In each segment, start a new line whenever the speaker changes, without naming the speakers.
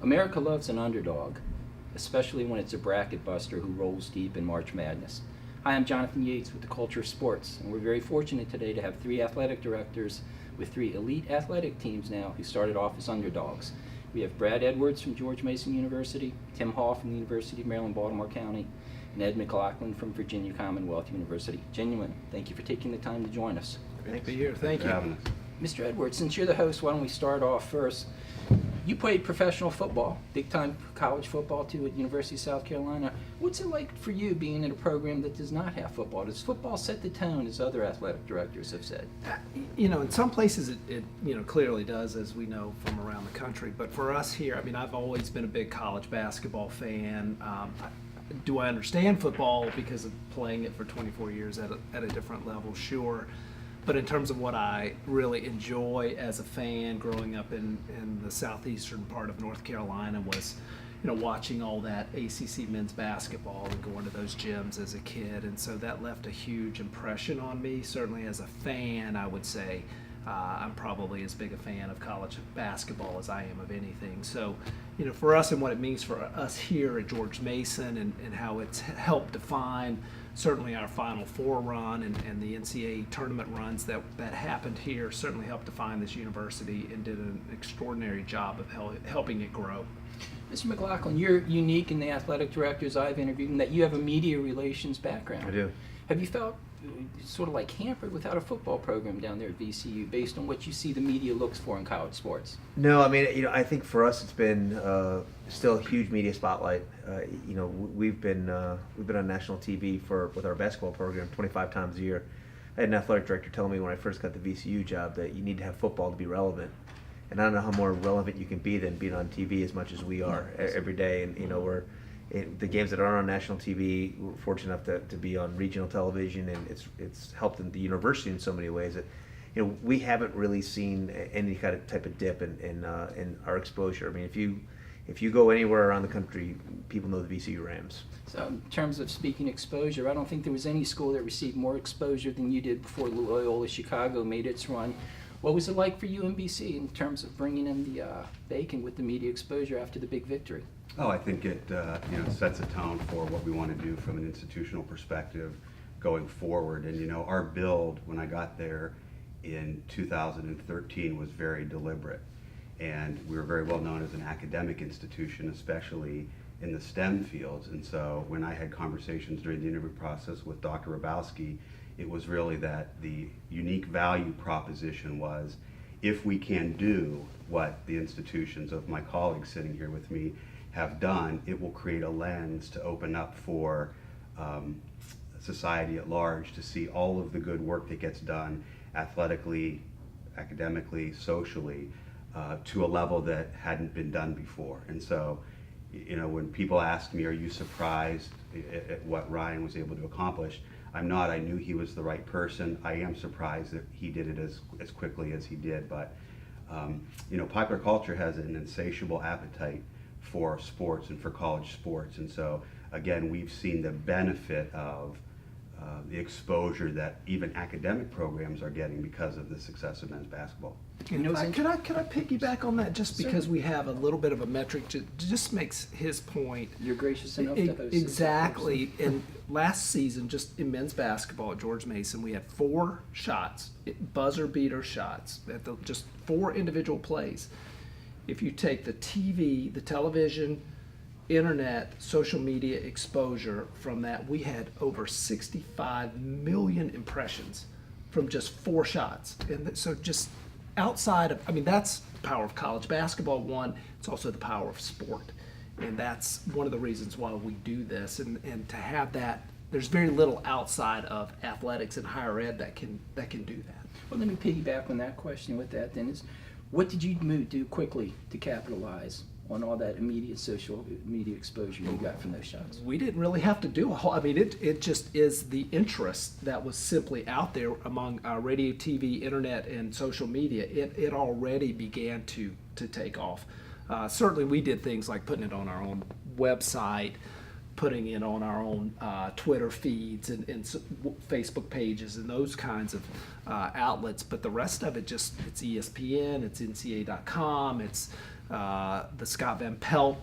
America loves an underdog, especially when it's a bracket buster who rolls deep in March Madness. Hi, I'm Jonathan Yates with the Culture of Sports, and we're very fortunate today to have three athletic directors with three elite athletic teams now who started off as underdogs. We have Brad Edwards from George Mason University, Tim Hall from the University of Maryland, Baltimore County, and Ed McLaughlin from Virginia Commonwealth University. Gentlemen, thank you for taking the time to join us.
Great to be here. Thank you.
Mr. Edwards, since you're the host, why don't we start off first? You played professional football, big-time college football too, at University of South Carolina. What's it like for you being in a program that does not have football? Does football set the tone, as other athletic directors have said?
In some places it clearly does, as we know from around the country. But for us here, I've always been a big college basketball fan. Do I understand football because of playing it for 24 years at a different level? Sure. But in terms of what I really enjoy as a fan growing up in the southeastern part of North Carolina was, watching all that ACC men's basketball and going to those gyms as a kid. And so that left a huge impression on me. Certainly as a fan, I would say I'm probably as big a fan of college basketball as I am of anything. So, for us and what it means for us here at George Mason and how it's helped define certainly our Final Four run and the NCAA tournament runs that happened here certainly helped define this university and did an extraordinary job of helping it grow.
Mr. McLaughlin, you're unique in the athletic directors I've interviewed in that you have a media relations background.
I do.
Have you felt sort of like hampered without a football program down there at VCU based on what you see the media looks for in college sports?
No, I think for us it's been still a huge media spotlight. We've been on national TV with our basketball program 25 times a year. I had an athletic director tell me when I first got the VCU job that you need to have football to be relevant. And I don't know how more relevant you can be than being on TV as much as we are every day. And the games that are on national TV, we're fortunate enough to be on regional television, and it's helped in the university in so many ways that we haven't really seen any kind of type of dip in our exposure. If you go anywhere around the country, people know the VCU Rams.
So in terms of speaking exposure, I don't think there was any school that received more exposure than you did before Loyola Chicago made its run. What was it like for UMBC in terms of bringing in the bacon with the media exposure after the big victory?
Oh, I think it sets a tone for what we want to do from an institutional perspective going forward. And our build when I got there in 2013 was very deliberate, and we were very well known as an academic institution, especially in the STEM fields. And so when I had conversations during the interview process with Dr. Rabowski, it was really that the unique value proposition was, if we can do what the institutions of my colleagues sitting here with me have done, it will create a lens to open up for society at large to see all of the good work that gets done athletically, academically, socially, to a level that hadn't been done before. And so, when people ask me, are you surprised at what Ryan was able to accomplish? I'm not. I knew he was the right person. I am surprised that he did it as quickly as he did. But, popular culture has an insatiable appetite for sports and for college sports. And so, again, we've seen the benefit of the exposure that even academic programs are getting because of the success of men's basketball.
Could I piggyback on that just because we have a little bit of a metric just makes his point.
You're gracious enough to host
Exactly. And last season, just in men's basketball at George Mason, we had 4 shots, buzzer beater shots, just 4 individual plays. If you take the TV, the television, internet, social media exposure from that, we had over 65 million impressions from just 4 shots. And so just outside of, that's the power of college basketball, one, it's also the power of sport. And that's one of the reasons why we do this. And to have that, there's very little outside of athletics and higher ed that can do that.
Well, let me piggyback on that question with that then. What did you do quickly to capitalize on all that immediate social media exposure you got from those shots?
We didn't really have to do a whole, it just is the interest that was simply out there among radio, TV, internet, and social media. It already began to take off. Certainly we did things like putting it on our own website, putting it on our own Twitter feeds and Facebook pages and those kinds of outlets. But the rest of it it's ESPN, it's NCAA.com, it's the Scott Van Pelt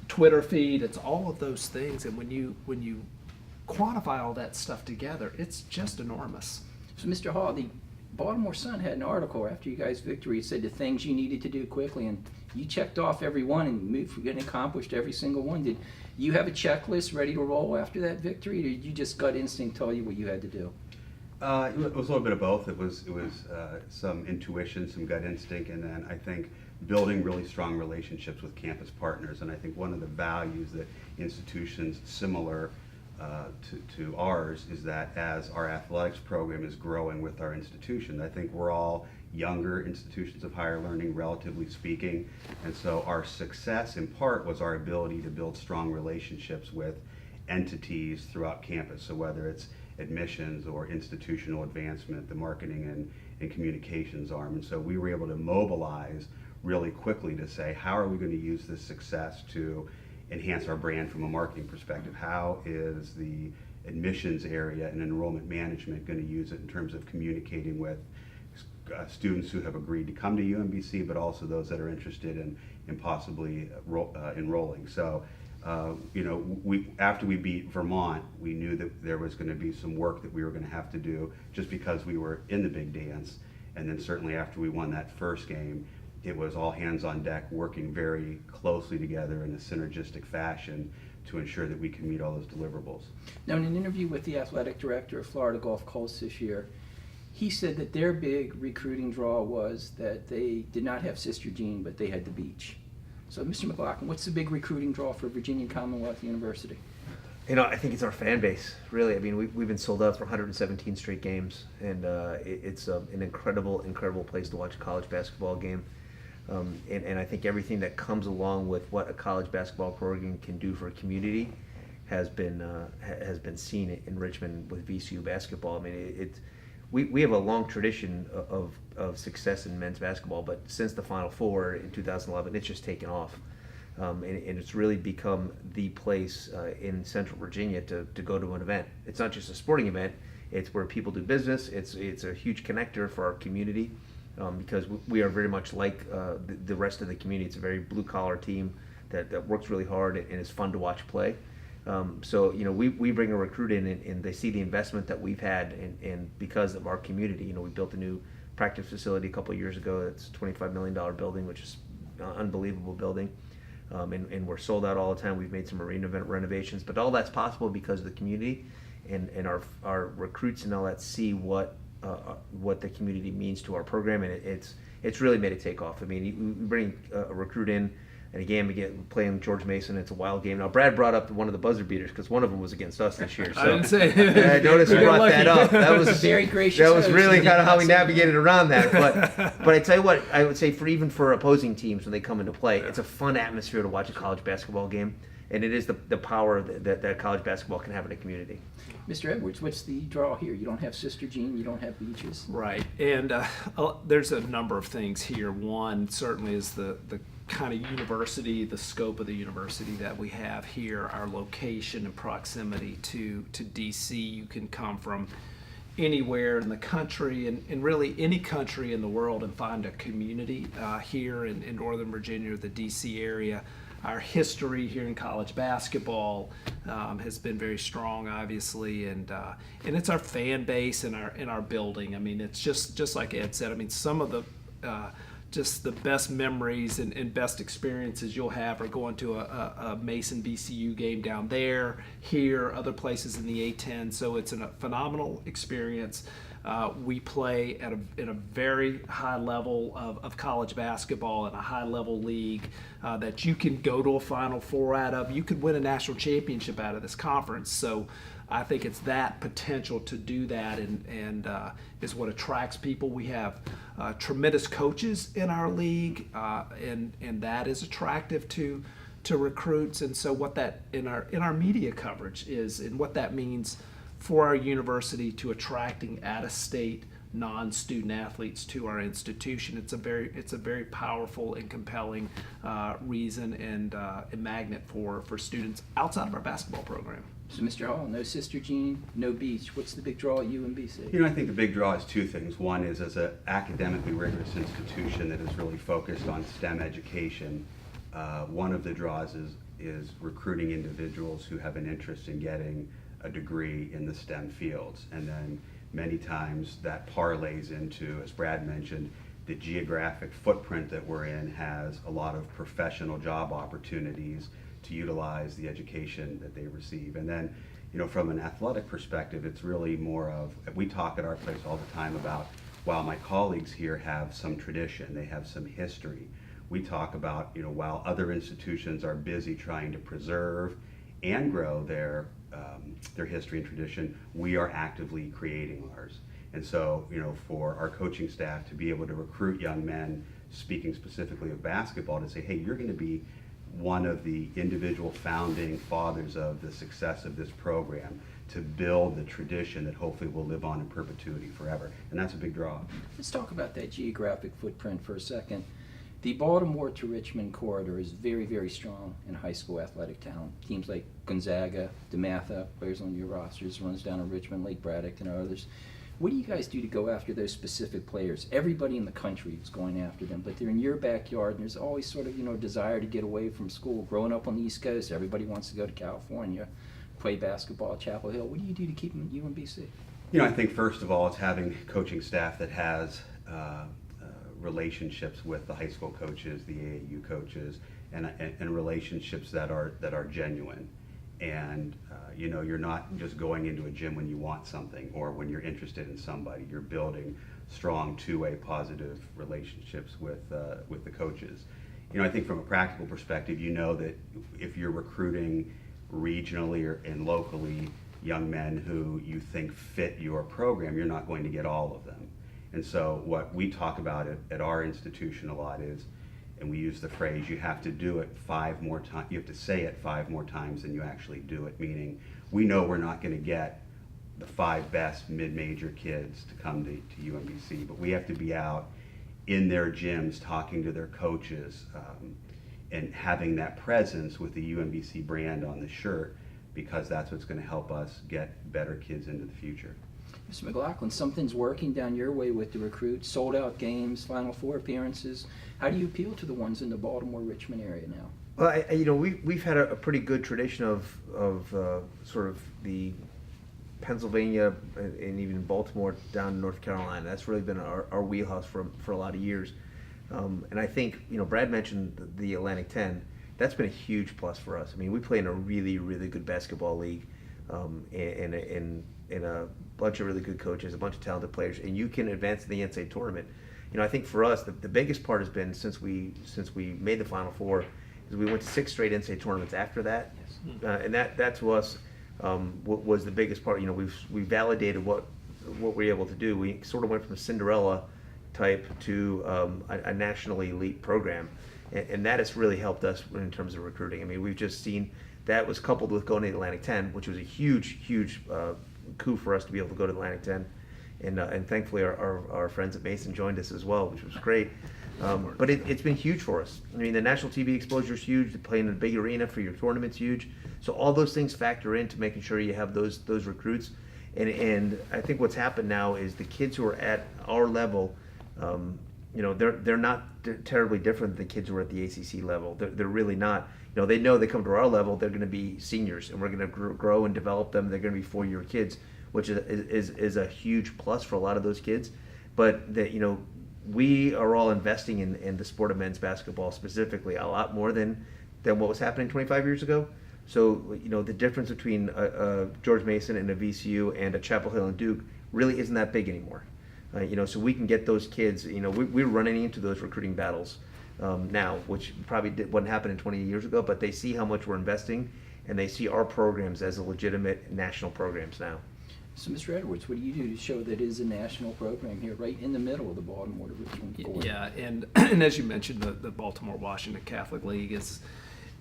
Twitter feed. It's all of those things, and when you quantify all that stuff together, it's just enormous.
So, Mr. Hall, the Baltimore Sun had an article after you guys' victory. It said the things you needed to do quickly, and you checked off every one and moved, getting accomplished every single one. Did you have a checklist ready to roll after that victory, or did you just gut instinct tell you what you had to do?
It was a little bit of both. It was some intuition, some gut instinct, and then I think building really strong relationships with campus partners. And I think one of the values that institutions similar to ours is that as our athletics program is growing with our institution, I think we're all younger institutions of higher learning, relatively speaking, and so our success in part was our ability to build strong relationships with entities throughout campus. So whether it's admissions or institutional advancement, the marketing and communications arm, and so we were able to mobilize really quickly to say, how are we going to use this success to enhance our brand from a marketing perspective? How is the admissions area and enrollment management going to use it in terms of communicating with students who have agreed to come to UMBC, but also those that are interested in possibly enrolling? So, after we beat Vermont, we knew that there was going to be some work that we were going to have to do just because we were in the big dance. And then certainly after we won that first game, it was all hands on deck, working very closely together in a synergistic fashion to ensure that we can meet all those deliverables.
Now, in an interview with the athletic director of Florida Gulf Coast this year, he said that their big recruiting draw was that they did not have Sister Jean, but they had the beach. So, Mr. McLaughlin, what's the big recruiting draw for Virginia Commonwealth University?
I think it's our fan base, really. I mean, we've been sold out for 117 straight games, and it's an incredible place to watch a college basketball game. And I think everything that comes along with what a college basketball program can do for a community has been seen in Richmond with VCU basketball. I mean, we have a long tradition of success in men's basketball, but since the Final Four in 2011, it's just taken off. And it's really become the place in Central Virginia to go to an event. It's not just a sporting event; it's where people do business. It's a huge connector for our community because we are very much like the rest of the community. It's a very blue collar team that works really hard and is fun to watch play. So we bring a recruit in and they see the investment that we've had and because of our community. We built a new practice facility a couple of years ago. It's a $25 million building, which is an unbelievable building. And we're sold out all the time. We've made some marina renovations, but all that's possible because of the community and our recruits and all that see what the community means to our program, and it's really made it take off. I mean, we bring a recruit in, and again, we get playing George Mason. It's a wild game. Now, Brad brought up one of the buzzer beaters because one of them was against us this year. So
I didn't say.
I noticed you brought that up. That was
very gracious.
That was really kind of how we
Absolutely.
navigated around that. But I tell you what, I would say even for opposing teams when they come into play, it's a fun atmosphere to watch a college basketball game, and it is the power that college basketball can have in a community.
Mr. Edwards, what's the draw here? You don't have Sister Jean, you don't have beaches.
Right, and there's a number of things here. One certainly is the kind of university, the scope of the university that we have here, our location and proximity to DC. You can come from anywhere in the country and really any country in the world and find a community here in Northern Virginia or the DC area. Our history here in college basketball has been very strong, obviously, and it's our fan base and our building. I mean, it's just like Ed said. I mean, some of the just the best memories and best experiences you'll have are going to a Mason VCU game down there, here, other places in the A10. So it's a phenomenal experience. We play at a very high level of college basketball in a high level league that you can go to a Final Four out of. You could win a national championship out of this conference. So I think it's that potential to do that and is what attracts people. We have tremendous coaches in our league, and that is attractive to recruits. And so what that in our media coverage is, and what that means for our university to attracting out-of-state non-student athletes to our institution. It's a very powerful and compelling reason and a magnet for students outside of our basketball program.
So, Mr. Hall, no Sister Jean, no beach. What's the big draw at UMBC?
You know, I think the big draw is two things. One is, as an academically rigorous institution that is really focused on STEM education, one of the draws is recruiting individuals who have an interest in getting a degree in the STEM fields. And then many times that parlays into, as Brad mentioned, the geographic footprint that we're in has a lot of professional job opportunities to utilize the education that they receive. And then, you know, from an athletic perspective, it's really more of, we talk at our place all the time about, while my colleagues here have some tradition, they have some history, we talk about, you know, while other institutions are busy trying to preserve and grow their history and tradition, we are actively creating ours. And so, you know, for our coaching staff to be able to recruit young men, speaking specifically of basketball, to say, hey, you're going to be one of the individual founding fathers of the success of this program, to build the tradition that hopefully will live on in perpetuity forever. And that's a big draw.
Let's talk about that geographic footprint for a second. The Baltimore to Richmond corridor is very, very strong in high school athletic talent. Teams like Gonzaga, DeMatha, players on your rosters, runs down in Richmond, Lake Braddock, and others. What do you guys do to go after those specific players? Everybody in the country is going after them, but they're in your backyard, and there's always sort of, you know, desire to get away from school. Growing up on the East Coast, everybody wants to go to California, play basketball at Chapel Hill. What do you do to keep them at UMBC?
You know, I think first of all, it's having coaching staff that has relationships with the high school coaches, the AAU coaches, and relationships that are genuine. And you know, you're not just going into a gym when you want something or when you're interested in somebody. You're building strong two-way positive relationships with the coaches. You know, I think from a practical perspective, you know that if you're recruiting regionally and locally young men who you think fit your program, you're not going to get all of them. And so what we talk about at our institution a lot is, and we use the phrase, you have to do it 5 more times, you have to say it 5 more times than you actually do it, meaning we know we're not going to get the 5 best mid-major kids to come to UMBC, but we have to be out in their gyms talking to their coaches and having that presence with the UMBC brand on the shirt, because that's what's going to help us get better kids into the future.
Mr. McLaughlin, something's working down your way with the recruits, sold out games, Final Four appearances. How do you appeal to the ones in the Baltimore-Richmond area now?
Well, you know, we've had a pretty good tradition of sort of the Pennsylvania and even Baltimore down to North Carolina. That's really been our wheelhouse for a lot of years. And I think, you know, Brad mentioned the Atlantic 10. That's been a huge plus for us. I mean, we play in a really, really good basketball league, in a bunch of really good coaches, a bunch of talented players, and you can advance to the NCAA tournament. You know, I think for us, the biggest part has been since we made the Final Four, is we went to 6 straight NCAA tournaments after that, yes. And that to us was the biggest part. You know, we validated what we're able to do. We sort of went from a Cinderella type to a nationally elite program, and that has really helped us in terms of recruiting. I mean, we've just seen that was coupled with going to the Atlantic 10, which was a huge coup for us to be able to go to the Atlantic 10, and thankfully our friends at Mason joined us as well, which was great. But it's been huge for us. I mean, the national TV exposure is huge. To play in a big arena for your tournament's huge. So all those things factor into making sure you have those recruits. And I think what's happened now is the kids who are at our level, you know, they're not terribly different than the kids who are at the ACC level. They're really not. You know, they know they come to our level, they're going to be seniors, and we're going to grow and develop them. They're going to be 4-year kids, which is a huge plus for a lot of those kids. But you know, we are all investing in the sport of men's basketball specifically a lot more than what was happening 25 years ago. So, you know, the difference between George Mason and a VCU and a Chapel Hill and Duke really isn't that big anymore. You know, so we can get those kids. You know, we're running into those recruiting battles now, which probably wouldn't happen 20 years ago. But they see how much we're investing, and they see our programs as a legitimate national programs now.
So, Mr. Edwards, what do you do to show that it is a national program here, right in the middle of the Baltimore to Richmond corridor?
Yeah, and as you mentioned, the Baltimore-Washington Catholic League is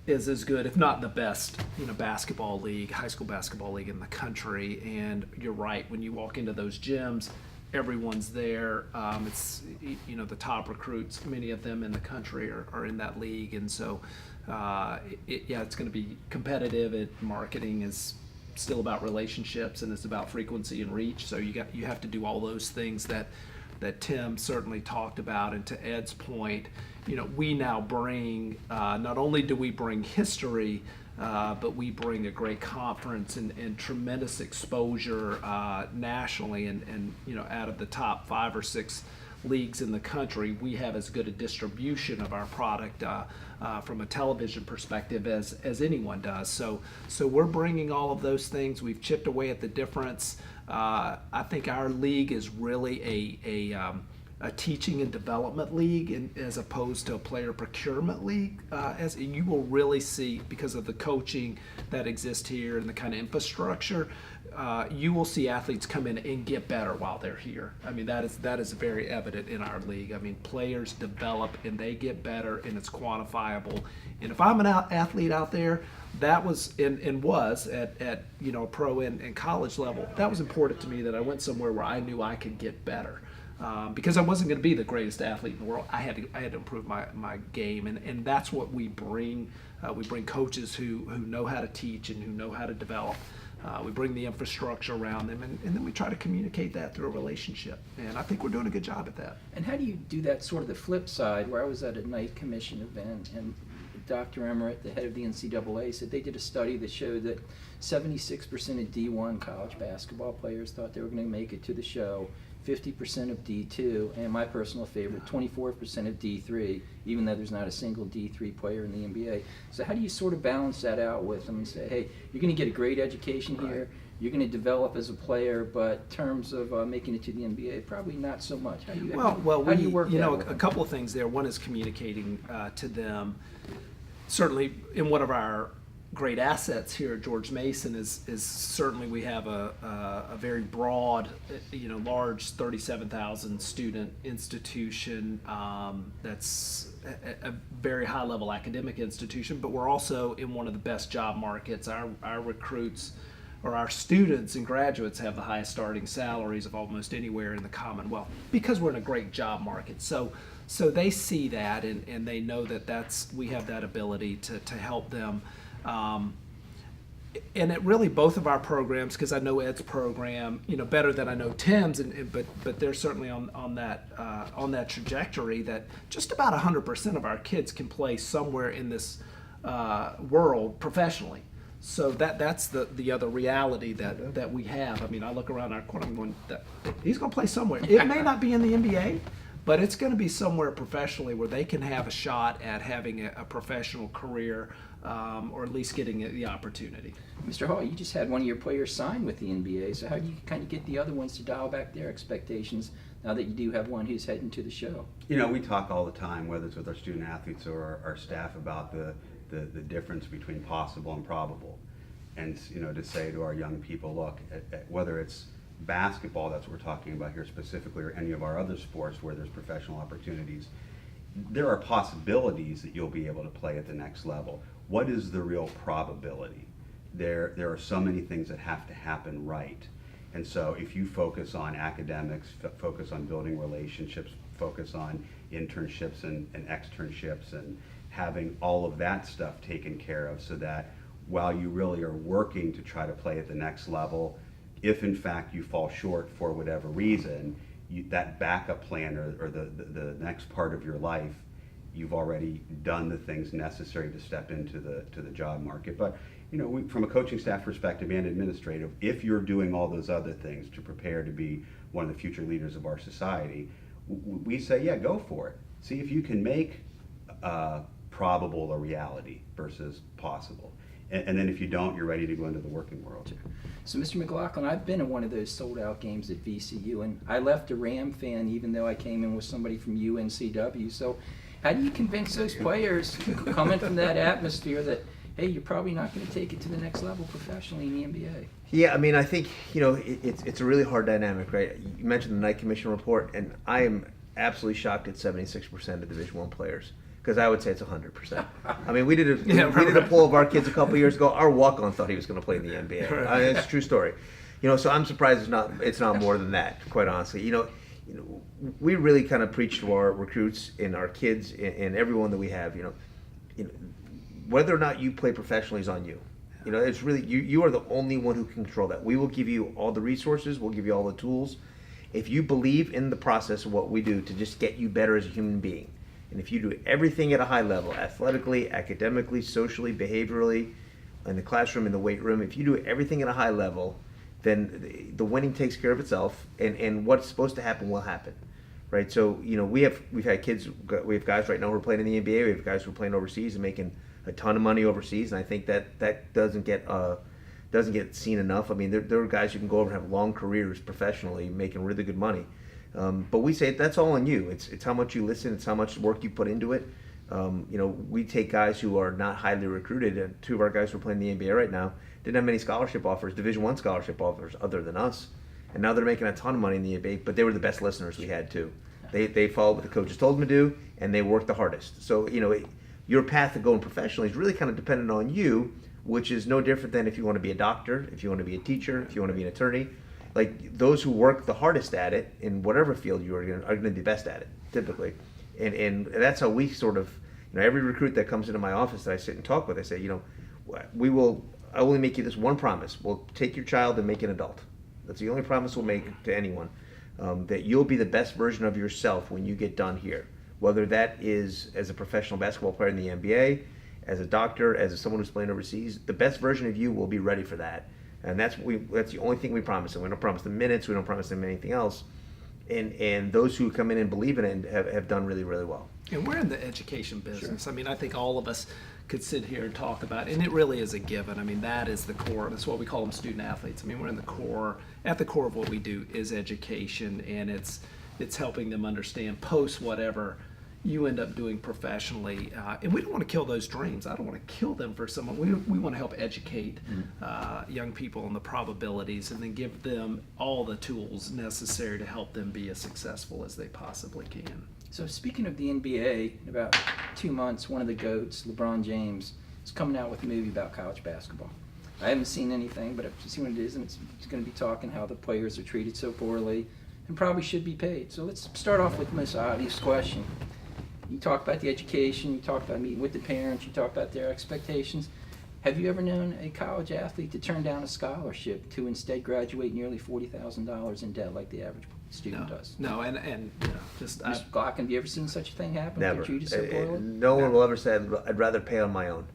as good, if not the best, you know, basketball league, high school basketball league in the country. And you're right, when you walk into those gyms, everyone's there. It's the top recruits, many of them in the country are in that league, and so it's going to be competitive. Marketing is still about relationships, and it's about frequency and reach. So you have to do all those things that Tim certainly talked about. And to Ed's point, we now bring, not only do we bring history, but we bring a great conference and tremendous exposure nationally, and out of the top 5 or 6 leagues in the country, we have as good a distribution of our product from a television perspective as anyone does. So we're bringing all of those things. We've chipped away at the difference. I think our league is really a teaching and development league, as opposed to a player procurement league. As you will really see, because of the coaching that exists here and the kind of infrastructure, you will see athletes come in and get better while they're here. I mean, that is very evident in our league. I mean, players develop and they get better, and it's quantifiable. And if I'm an athlete out there, that was and was at pro and college level, that was important to me, that I went somewhere where I knew I could get better. Because I wasn't going to be the greatest athlete in the world. I had to improve my game, and that's what we bring. We bring coaches who know how to teach and who know how to develop. We bring the infrastructure around them, and then we try to communicate that through a relationship. And I think we're doing a good job at that.
And how do you do that sort of the flip side, where I was at a night commission event, and Dr. Emmerich, the head of the NCAA, said they did a study that showed that 76% of D1 college basketball players thought they were going to make it to the show, 50% of D2, and my personal favorite, 24% of D3, even though there's not a single D3 player in the NBA. So how do you sort of balance that out with them and say, hey, you're going to get a great education here, you're going to develop as a player, but in terms of making it to the NBA, probably not so much. How do you work that with
a
them?
couple of things there. One is communicating to them. Certainly, in one of our great assets here at George Mason is certainly we have a very broad, large 37,000 student institution that's a very high level academic institution, but we're also in one of the best job markets. Our recruits, or our students and graduates, have the highest starting salaries of almost anywhere in the Commonwealth, because we're in a great job market. So they see that, and they know that we have that ability to help them. And it really, both of our programs, because I know Ed's program, better than I know Tim's, but they're certainly on that trajectory that just about 100% of our kids can play somewhere in this world professionally. So that's the other reality that we have. I mean, I look around our corner, I'm going, he's going to play somewhere. It may not be in the NBA, but it's going to be somewhere professionally where they can have a shot at having a professional career, or at least getting the opportunity.
Mr. Hall, you just had one of your players sign with the NBA, so how do you kind of get the other ones to dial back their expectations now that you do have one who's heading to the show?
We talk all the time, whether it's with our student athletes or our staff, about the difference between possible and probable. And to say to our young people, look, at whether it's basketball, that's what we're talking about here specifically, or any of our other sports where there's professional opportunities, there are possibilities that you'll be able to play at the next level. What is the real probability? There are so many things that have to happen right. And so if you focus on academics, focus on building relationships, focus on internships and externships, and having all of that stuff taken care of, so that while you really are working to try to play at the next level, if in fact you fall short for whatever reason, that backup plan or the next part of your life, you've already done the things necessary to step into the job market. But from a coaching staff perspective and administrative, if you're doing all those other things to prepare to be one of the future leaders of our society, we say, yeah, go for it. See if you can make probable a reality versus possible. And then if you don't, you're ready to go into the working world.
So, Mr. McLaughlin, I've been in one of those sold-out games at VCU, and I left a Ram fan even though I came in with somebody from UNCW. So how do you convince those players coming from that atmosphere that, hey, you're probably not going to take it to the next level professionally in the NBA?
Yeah, I mean, I think, it's a really hard dynamic, right? You mentioned the Knight Commission report, and I am absolutely shocked at 76% of Division I players. Because I would say it's 100%. I mean, we did a poll of our kids a couple years ago. Our walk-on thought he was going to play in the NBA.
Right.
It's a true story. So I'm surprised it's not more than that, quite honestly. We really kind of preach to our recruits and our kids and everyone that we have, whether or not you play professionally is on you. It's really, you are the only one who can control that. We will give you all the resources, we'll give you all the tools. If you believe in the process of what we do to just get you better as a human being, and if you do everything at a high level, athletically, academically, socially, behaviorally, in the classroom, in the weight room, if you do everything at a high level, then the winning takes care of itself, and what's supposed to happen will happen, right? So we've had kids, we have guys right now who are playing in the NBA, we have guys who are playing overseas and making a ton of money overseas, and I think that doesn't get seen enough. I mean, there are guys who can go over and have long careers professionally, making really good money, but we say that's all on you. It's how much you listen, it's how much work you put into it. We take guys who are not highly recruited, and two of our guys who are playing in the NBA right now didn't have many scholarship offers, Division I scholarship offers, other than us, and now they're making a ton of money in the NBA. But they were the best listeners we had too. They followed what the coaches told them to do, and they worked the hardest. So your path to going professionally is really kind of dependent on you, which is no different than if you want to be a doctor, if you want to be a teacher, if you want to be an attorney. Like, those who work the hardest at it in whatever field you are going to be best at it, typically. And that's how we sort of, every recruit that comes into my office that I sit and talk with, I say, I only make you this one promise. We'll take your child and make an adult. That's the only promise we'll make to anyone, that you'll be the best version of yourself when you get done here. Whether that is as a professional basketball player in the NBA, as a doctor, as someone who's playing overseas, the best version of you will be ready for that. And that's the only thing we promise them. We don't promise them minutes. We don't promise them anything else. And those who come in and believe in it have done really, really well.
And we're in the education business. Sure. I mean, I think all of us could sit here and talk about it, and it really is a given. I mean, that is the core. That's what we call them, student athletes. I mean, we're in the core. At the core of what we do is education, and it's helping them understand post whatever you end up doing professionally. And we don't want to kill those dreams. I don't want to kill them for someone. We want to help educate young people on the probabilities, and then give them all the tools necessary to help them be as successful as they possibly can.
So speaking of the NBA, in about 2 months, one of the GOATs, LeBron James, is coming out with a movie about college basketball. I haven't seen anything, but I've seen what it is, and it's going to be talking how the players are treated so poorly and probably should be paid. So let's start off with the most obvious question. You talk about the education, you talk about meeting with the parents, you talk about their expectations. Have you ever known a college athlete to turn down a scholarship to instead graduate nearly $40,000 in debt like the average student does?
No, and just
Mr. Glock, have you ever seen such a thing happen?
Never.
They're treated so poorly?
No one will ever say, I'd rather pay on my own.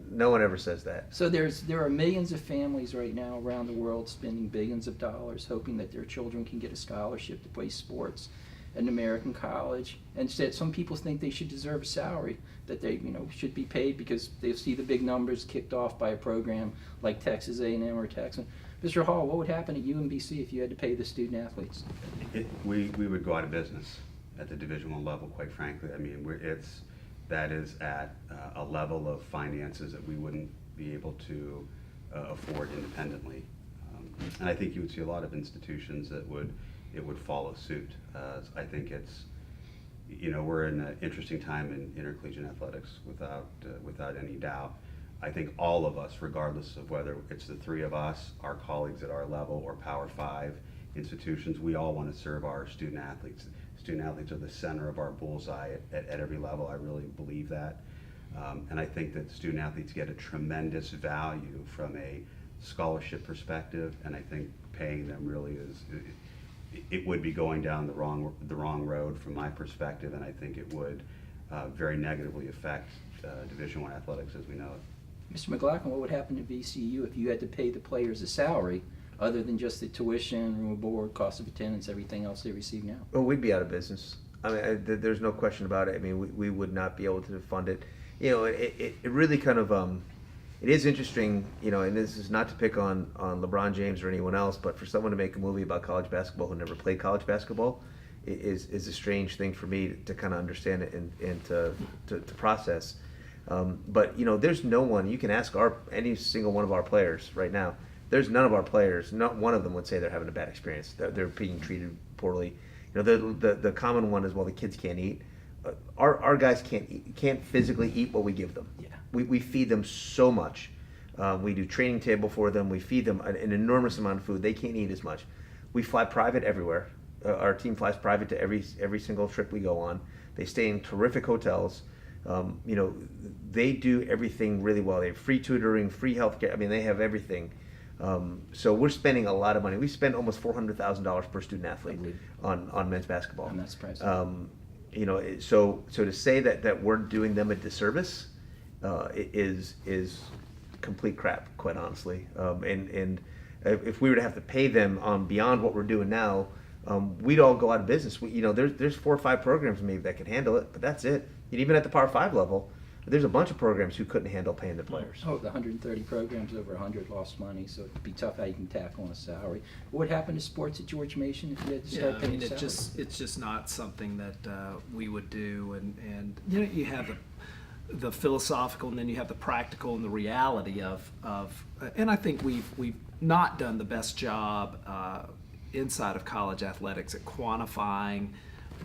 No one ever says that.
So there are millions of families right now around the world spending billions of dollars hoping that their children can get a scholarship to play sports at an American college. And instead, some people think they should deserve a salary, that they should be paid because they see the big numbers kicked off by a program like Texas A&M or Texas. Mr. Hall, what would happen at UMBC if you had to pay the student athletes?
We would go out of business at the Division I level, quite frankly. I mean, that is at a level of finances that we wouldn't be able to afford independently. And I think you would see a lot of institutions that would follow suit. I think we're in an interesting time in intercollegiate athletics without any doubt. I think all of us, regardless of whether it's the three of us, our colleagues at our level, or Power 5 institutions, we all want to serve our student athletes. Student athletes are the center of our bullseye at every level. I really believe that. And I think that student athletes get a tremendous value from a scholarship perspective, and I think paying them really it would be going down the wrong road from my perspective, and I think it would very negatively affect Division I athletics as we know it.
Mr. McLaughlin, what would happen to VCU if you had to pay the players a salary other than just the tuition, room and board, cost of attendance, everything else they receive now?
Well, we'd be out of business. I mean, there's no question about it. I mean, we would not be able to fund it. It really kind of, it is interesting, and this is not to pick on LeBron James or anyone else, but for someone to make a movie about college basketball who never played college basketball is a strange thing for me to kind of understand it and to process. But there's no one. You can ask any single one of our players right now. There's none of our players. Not one of them would say they're having a bad experience. They're being treated poorly. The common one is, well, the kids can't eat. Our guys can't physically eat what we give them.
Yeah.
We feed them so much. We do training table for them. We feed them an enormous amount of food. They can't eat as much. We fly private everywhere. Our team flies private to every single trip we go on. They stay in terrific hotels. They do everything really well. They have free tutoring, free healthcare. I mean, they have everything. So we're spending a lot of money. We spend almost $400,000 per student athlete on men's basketball.
I'm not surprised.
So to say that we're doing them a disservice is complete crap, quite honestly. And if we were to have to pay them beyond what we're doing now, we'd all go out of business. There's 4 or 5 programs maybe that can handle it, but that's it. And even at the Power 5 level, there's a bunch of programs who couldn't handle paying the players.
Oh, the 130 programs, over 100 lost money, so it'd be tough how you can tackle on a salary. What happened to sports at George Mason if you had to start paying salary?
It's just not something that we would do, and you have the philosophical, and then you have the practical and the reality of and I think we've not done the best job inside of college athletics at quantifying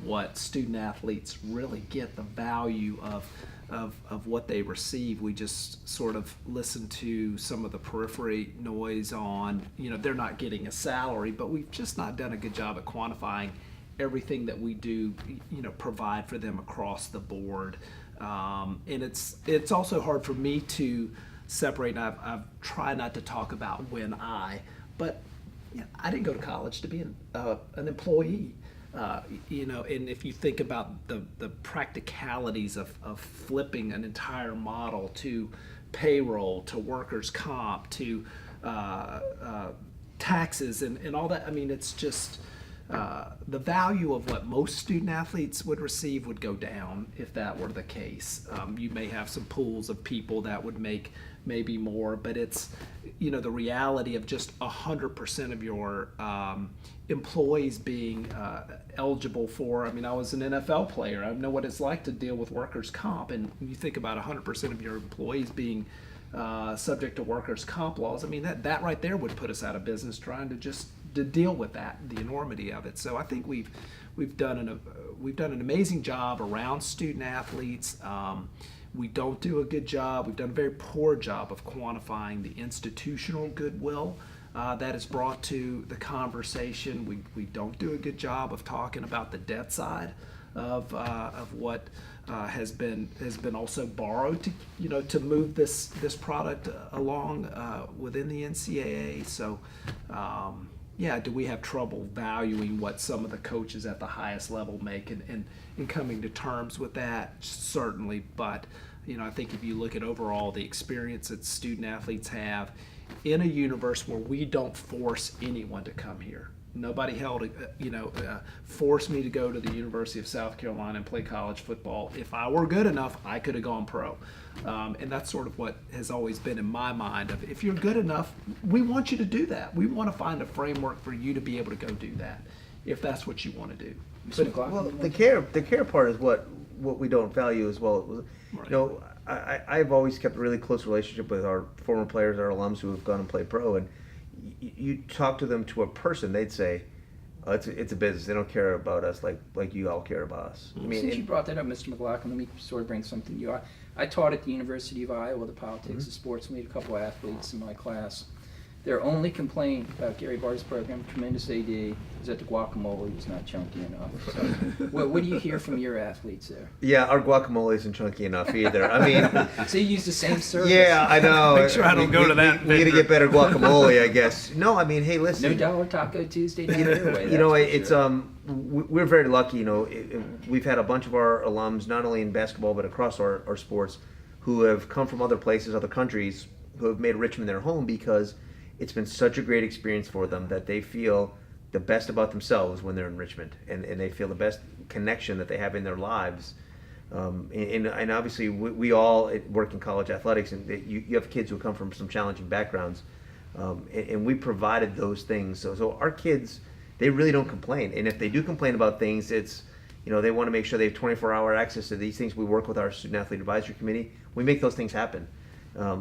what student athletes really get, the value of what they receive. We just sort of listen to some of the periphery noise on, they're not getting a salary, but we've just not done a good job at quantifying everything that we do, provide for them across the board. And it's also hard for me to separate, and I've tried not to talk about but I didn't go to college to be an employee. And if you think about the practicalities of flipping an entire model to payroll, to workers' comp, to taxes and all that, I mean, it's just the value of what most student athletes would receive would go down if that were the case. You may have some pools of people that would make maybe more, but it's the reality of just 100% of your employees being eligible for. I mean, I was an NFL player. I know what it's like to deal with workers' comp, and when you think about 100% of your employees being subject to workers' comp laws, I mean that right there would put us out of business trying to deal with that, the enormity of it. So I think we've done an amazing job around student athletes. We don't do a good job. We've done a very poor job of quantifying the institutional goodwill that is brought to the conversation. We don't do a good job of talking about the debt side of what has been also borrowed to move this product along within the NCAA. So do we have trouble valuing what some of the coaches at the highest level make and coming to terms with that? Certainly, but I think if you look at overall the experience that student athletes have in a universe where we don't force anyone to come here. Nobody forced me to go to the University of South Carolina and play college football. If I were good enough, I could have gone pro. And that's sort of what has always been in my mind of, if you're good enough, we want you to do that. We want to find a framework for you to be able to go do that, if that's what you want to do.
Well, the care part is what we don't value as well.
Right.
I've always kept a really close relationship with our former players, our alums who have gone and played pro, and you talk to them to a person, they'd say, oh, it's a business. They don't care about us like you all care about us. I mean,
Since you brought that up, Mr. McLaughlin, let me sort of bring something to you. I taught at the University of Iowa the politics of sports. We had a couple of athletes in my class. Their only complaint about Gary Barr's program, tremendous AD, is that the guacamole was not chunky enough. So, what do you hear from your athletes there?
Yeah, our guacamole isn't chunky enough either. I mean,
so you use the same service.
Yeah, I know.
Make sure I don't go to that
We got to get better guacamole, I guess. No, I mean, hey, listen.
No dollar Taco Tuesday down your way.
It's we're very lucky. We've had a bunch of our alums, not only in basketball but across our sports, who have come from other places, other countries, who have made Richmond their home because it's been such a great experience for them that they feel the best about themselves when they're in Richmond, and they feel the best connection that they have in their lives. And obviously, we all work in college athletics, and you have kids who come from some challenging backgrounds, and we provided those things. So our kids, they really don't complain, and if they do complain about things, it's they want to make sure they have 24-hour access to these things. We work with our student athlete advisory committee. We make those things happen.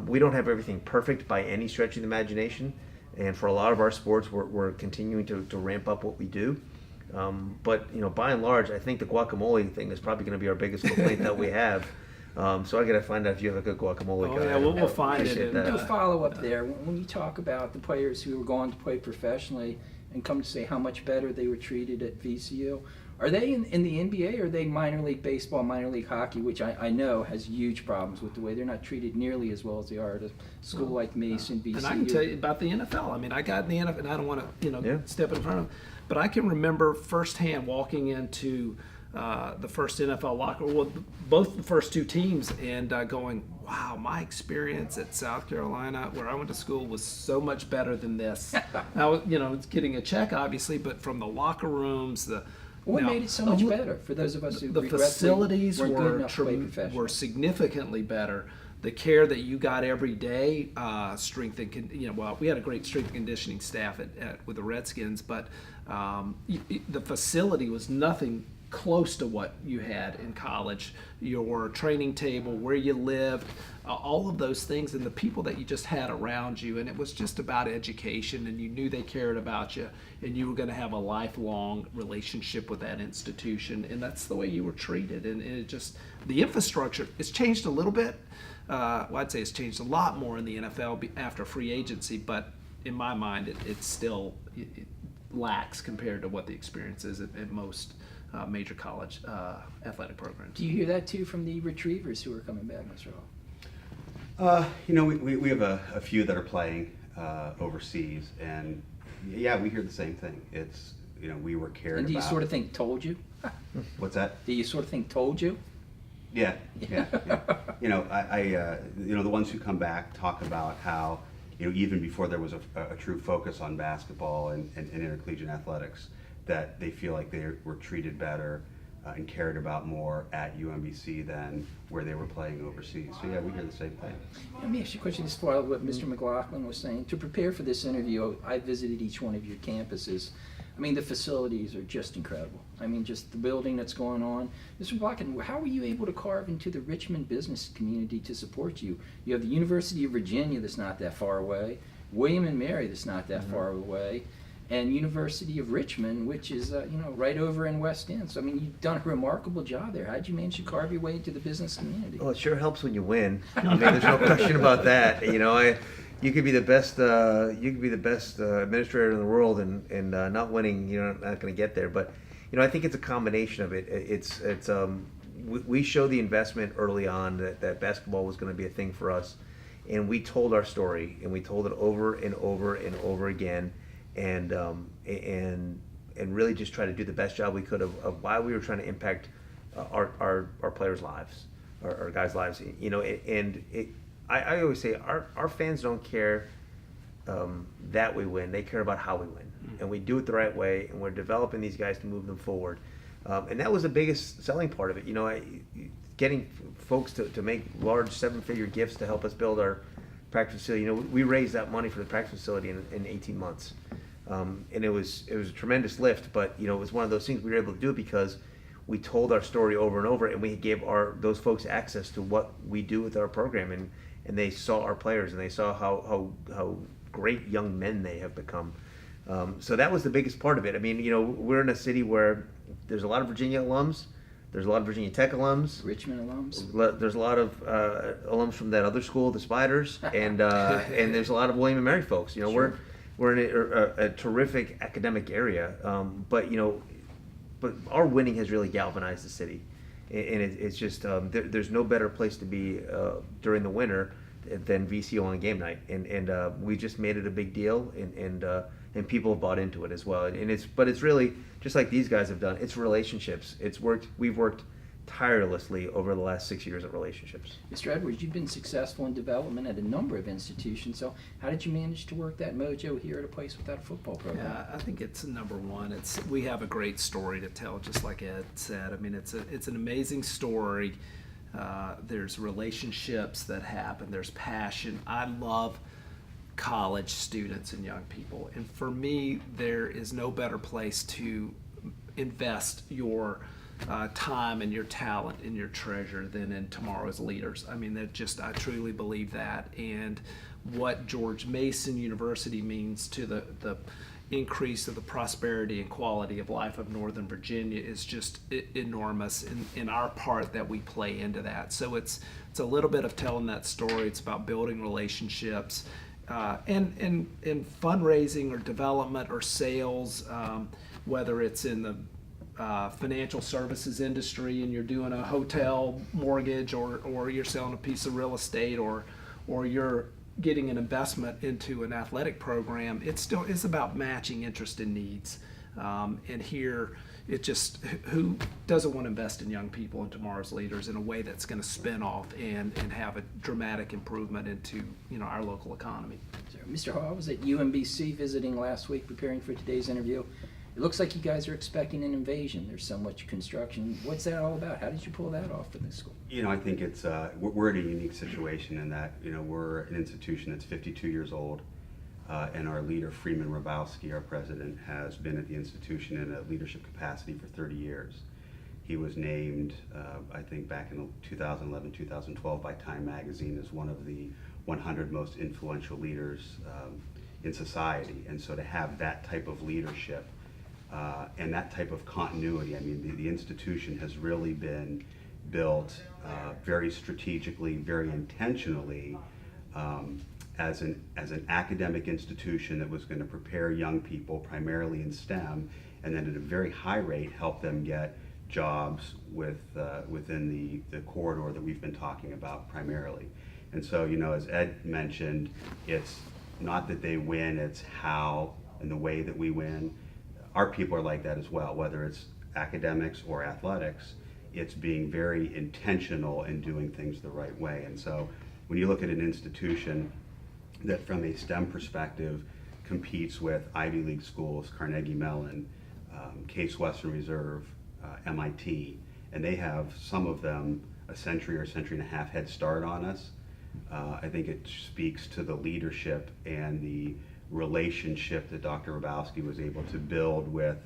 We don't have everything perfect by any stretch of the imagination, and for a lot of our sports, we're continuing to ramp up what we do. But by and large, I think the guacamole thing is probably going to be our biggest complaint that we have. So I got to find out if you have a good guacamole
Oh,
guy.
yeah, we'll find it.
Appreciate
And,
that.
Do a follow-up there. When you talk about the players who are going to play professionally and come to say how much better they were treated at VCU, are they in the NBA or are they minor league baseball, minor league hockey, which I know has huge problems with the way they're not treated nearly as well as they are at a school like Mason, VCU?
And I can tell you about the NFL. I mean, I got in the NFL, and I don't want to,
Yeah.
step in front of them, but I can remember firsthand walking into the first NFL locker, well, both the first two teams, and going, wow, my experience at South Carolina, where I went to school, was so much better than this. Now, it's getting a check, obviously, but from the locker rooms,
What
now,
made it so much better for those of us who
the
regretfully
facilities
weren't good
were
enough to play professionally?
were significantly better. The care that you got every day, strength and well, we had a great strength and conditioning staff with the Redskins, but the facility was nothing close to what you had in college. Your training table, where you lived, all of those things, and the people that you just had around you, and it was just about education, and you knew they cared about you, and you were going to have a lifelong relationship with that institution, and that's the way you were treated. And it just, the infrastructure, it's changed a little bit. Well, I'd say it's changed a lot more in the NFL after free agency, but in my mind, it still lacks compared to what the experience is at most major college athletic programs.
Do you hear that too from the retrievers who are coming back, Mr. Hall?
We have a few that are playing overseas, and yeah, we hear the same thing. It's, we were cared
And do you
about.
sort of think told you?
What's that?
Do you sort of think told you?
Yeah. The ones who come back talk about how, even before there was a true focus on basketball and intercollegiate athletics, that they feel like they were treated better and cared about more at UMBC than where they were playing overseas. So yeah, we hear the same thing.
Let me ask you a question as far as what Mr. McLaughlin was saying. To prepare for this interview, I visited each one of your campuses. I mean, the facilities are just incredible. I mean, just the building that's going on. Mr. McLaughlin, how were you able to carve into the Richmond business community to support you? You have the University of Virginia that's not that far away, William and Mary that's not that far away, and University of Richmond, which is right over in West End. So I mean, you've done a remarkable job there. How did you manage to carve your way into the business community?
Well, it sure helps when you win. I mean, there's no question about that. You could be the best. Administrator in the world, and not winning, you're not going to get there. But I think it's a combination of it. We showed the investment early on that basketball was going to be a thing for us, and we told our story, and we told it over and over and over again, and really just try to do the best job we could of why we were trying to impact our players' lives, our guys' lives. I always say our fans don't care that we win. They care about how we win. And we do it the right way, and we're developing these guys to move them forward. And that was the biggest selling part of it. Getting folks to make large seven-figure gifts to help us build our practice facility. We raised that money for the practice facility in 18 months. And it was a tremendous lift, but it was one of those things we were able to do it because we told our story over and over, and we gave those folks access to what we do with our program, and they saw our players, and they saw how great young men they have become. So that was the biggest part of it. I mean, we're in a city where there's a lot of Virginia alums, there's a lot of Virginia Tech alums,
Richmond alums.
there's a lot of alums from that other school, the Spiders, and there's a lot of William and Mary folks.
Sure.
We're in a terrific academic area, but our winning has really galvanized the city, and it's just there's no better place to be during the winter than VCU on game night, and we just made it a big deal, and people have bought into it as well. And it's really just like these guys have done. It's relationships. We've worked tirelessly over the last 6 years at relationships.
Mr. Edwards, you've been successful in development at a number of institutions. So how did you manage to work that mojo here at a place without a football program?
Yeah, I think it's number one. We have a great story to tell, just like Ed said. I mean, it's an amazing story. There's relationships that happen. There's passion. I love college students and young people, and for me, there is no better place to invest your time and your talent and your treasure than in tomorrow's leaders. I mean, I truly believe that. And what George Mason University means to the increase of the prosperity and quality of life of Northern Virginia is just enormous in our part that we play into that. So it's a little bit of telling that story. It's about building relationships, and fundraising or development or sales, whether it's in the financial services industry and you're doing a hotel mortgage, or you're selling a piece of real estate, or you're getting an investment into an athletic program. It still is about matching interest and needs. And here, it just, who doesn't want to invest in young people and tomorrow's leaders in a way that's going to spin off and have a dramatic improvement into our local economy.
Mr. Hall, I was at UMBC visiting last week preparing for today's interview. It looks like you guys are expecting an invasion. There's so much construction. What's that all about? How did you pull that off for this school?
I think it's we're in a unique situation in that we're an institution that's 52 years old, and our leader Freeman Rabowski, our president, has been at the institution in a leadership capacity for 30 years. He was named, I think, back in 2011-2012 by Time Magazine as one of the 100 most influential leaders in society, and so to have that type of leadership and that type of continuity, I mean, the institution has really been built very strategically, very intentionally, as an academic institution that was going to prepare young people primarily in STEM, and then at a very high rate help them get jobs within the corridor that we've been talking about primarily. And so, as Ed mentioned, it's not that they win, it's how and the way that we win. Our people are like that as well, whether it's academics or athletics. It's being very intentional in doing things the right way. And so when you look at an institution that from a STEM perspective competes with Ivy League schools, Carnegie Mellon, Case Western Reserve, MIT, and they have, some of them, a century or century and a half head start on us, I think it speaks to the leadership and the relationship that Dr. Rabowski was able to build with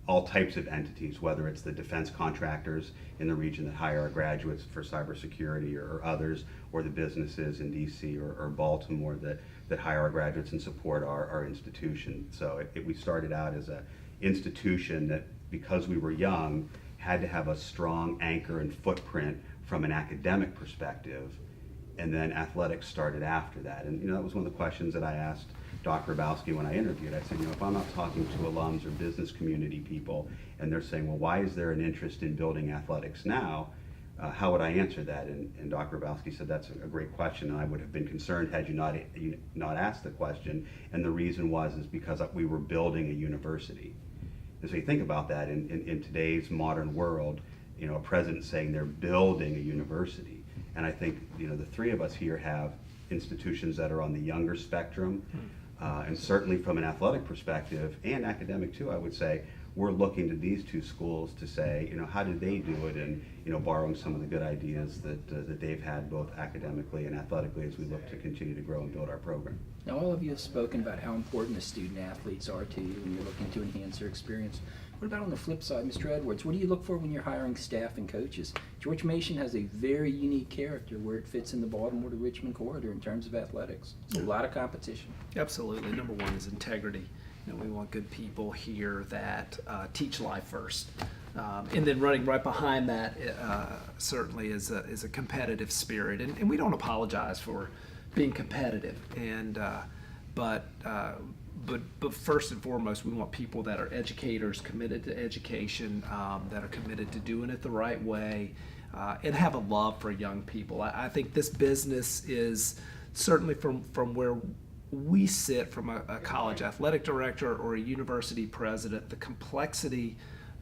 all types of entities, whether it's the defense contractors in the region that hire our graduates for cybersecurity or others, or the businesses in DC or Baltimore that hire our graduates and support our institution. So we started out as an institution that, because we were young, had to have a strong anchor and footprint from an academic perspective, and then athletics started after that. And that was one of the questions that I asked Dr. Rabowski when I interviewed. I said, if I'm not talking to alums or business community people, and they're saying, well, why is there an interest in building athletics now? How would I answer that? And Dr. Rabowski said, that's a great question, and I would have been concerned had you not asked the question. And the reason is because we were building a university. And so you think about that in today's modern world, a president saying they're building a university. And I think, the three of us here have institutions that are on the younger spectrum, and certainly from an athletic perspective and academic too, I would say, we're looking to these two schools to say, how did they do it, and, borrowing some of the good ideas that they've had both academically and athletically as we look to continue to grow and build our program.
Now, all of you have spoken about how important the student athletes are to you when you're looking to enhance their experience. What about on the flip side, Mr. Edwards? What do you look for when you're hiring staff and coaches? George Mason has a very unique character where it fits in the Baltimore to Richmond corridor in terms of athletics. There's a lot of competition.
Absolutely. Number one is integrity. We want good people here that teach life first. And then running right behind that certainly is a competitive spirit. And we don't apologize for being competitive. And but first and foremost, we want people that are educators, committed to education, that are committed to doing it the right way, and have a love for young people. I think this business is certainly from where we sit, from a college athletic director or a university president, the complexity